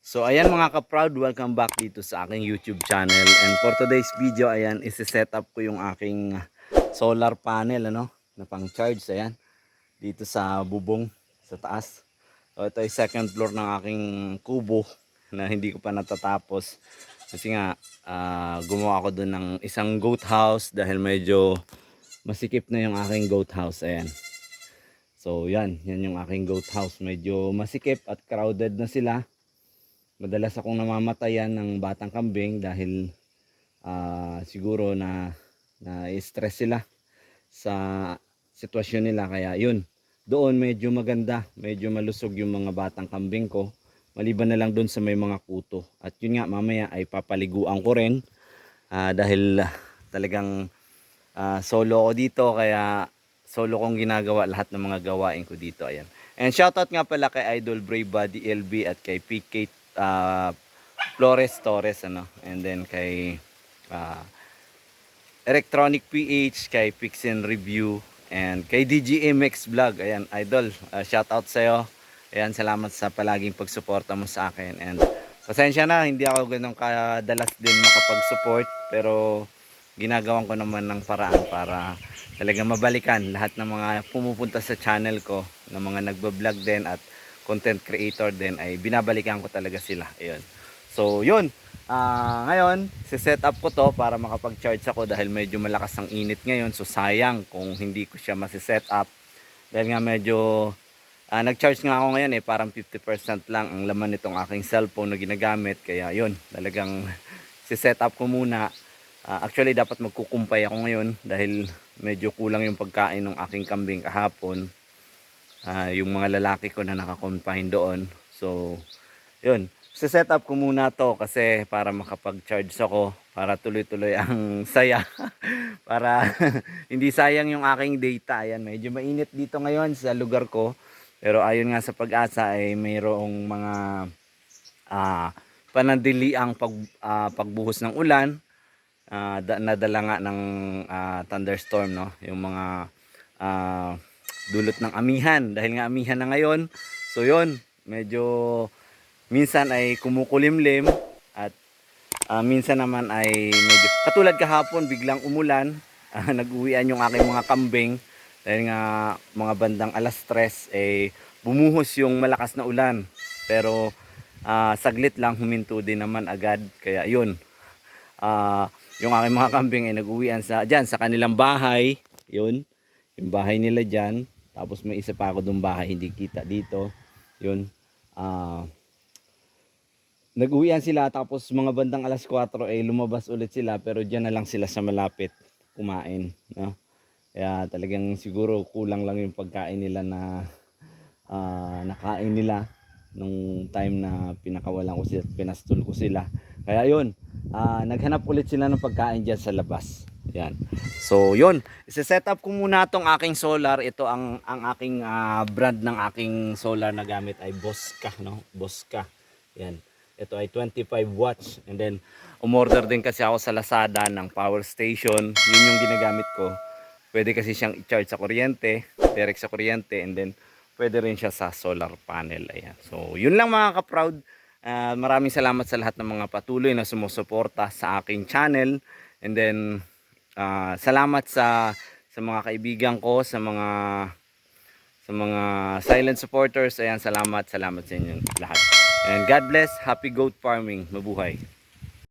So ayan mga ka-proud, welcome back dito sa aking YouTube channel. And for today's video, ayan, isi-set up ko yung aking solar panel, ano, na pang-charge, ayan, dito sa bubong, sa taas. So ito ay second floor ng aking kubo na hindi ko pa natatapos. Kasi nga, gumawa ako dun ng isang goat house dahil medyo masikip na yung aking goat house, ayan. So yan yung aking goat house. Medyo masikip at crowded na sila. Madalas akong namamatayan ng batang kambing dahil siguro na stress sila sa sitwasyon nila, kaya yun, doon medyo maganda, medyo malusog yung mga batang kambing ko, maliban na lang doon sa may mga kuto. At yun nga, mamaya ay papaliguan ko rin dahil talagang solo ko dito, kaya solo kong ginagawa lahat ng mga gawain ko dito. Ayan. And shoutout nga pala kay Idol Brave Body LB at kay PK Flores Torres, ano, and then kay Electronic PH, kay Pixen Review, and kay DGMX Vlog. Ayan, Idol, shoutout sa'yo. Ayan, salamat sa palaging pagsuporta mo sa akin. And pasensya na, hindi ako ganun kadalas din makapag-support, pero ginagawan ko naman ng paraan para talaga mabalikan lahat ng mga pumupunta sa channel ko, ng mga nagbablog din at content creator din, ay binabalikan ko talaga sila. Ayun. So yun, ngayon set up ko to para makapag-charge ako dahil medyo malakas ang init ngayon. So sayang kung hindi ko siya masi-set up dahil nga medyo nag-charge nga ako ngayon, parang 50% lang ang laman nitong aking cellphone na ginagamit. Kaya yun, talagang set up ko muna. Actually dapat magkukumpay ako ngayon dahil medyo kulang yung pagkain ng aking kambing kahapon. Yung mga lalaki ko na naka-confine doon. So yun, set up ko muna to kasi para makapag-charge ako, para tuloy-tuloy ang saya. Para hindi sayang yung aking data. Ayan, medyo mainit dito ngayon sa lugar ko, pero ayon nga sa Pag-asa ay mayroong mga panandaliang pagbuhos ng ulan, nadala nga ng thunderstorm, no, yung mga dulot ng amihan, dahil nga amihan na ngayon. So yun, medyo minsan ay kumukulimlim at minsan naman ay medyo katulad kahapon, biglang umulan. Nag-uwian yung aking mga kambing dahil nga mga bandang 3:00 bumuhos yung malakas na ulan, pero saglit lang, huminto din naman agad. Kaya yun, yung aking mga kambing ay nag-uwian dyan sa kanilang bahay. Yun, yung bahay nila dyan. Tapos may isa pa ako doon bahay, hindi kita dito. Yun, nag-uwian sila, tapos mga bandang 4:00 ay lumabas ulit sila, pero dyan na lang sila sa malapit kumain, no? Kaya talagang siguro kulang lang yung pagkain nila na nakain nila nung time na pinakawalan ko sila, pinastol ko sila. Kaya yun, naghanap ulit sila ng pagkain dyan sa labas. Yan. So yun, i-set up ko muna tong aking solar. Ito ang aking brand ng aking solar na gamit ay Bosca, no? Bosca. Yan. Ito ay 25 watts. And then umorder din kasi ako sa Lazada ng power station. Yun yung ginagamit ko. Pwede kasi siyang i-charge sa kuryente, direct sa kuryente, and then pwede rin siya sa solar panel. Ayan. So yun lang mga ka-proud. Maraming salamat sa lahat ng mga patuloy na sumusuporta sa aking channel. And then salamat sa mga kaibigan ko, sa mga silent supporters. Ayan, salamat sa inyo lahat. And God bless, happy goat farming, mabuhay.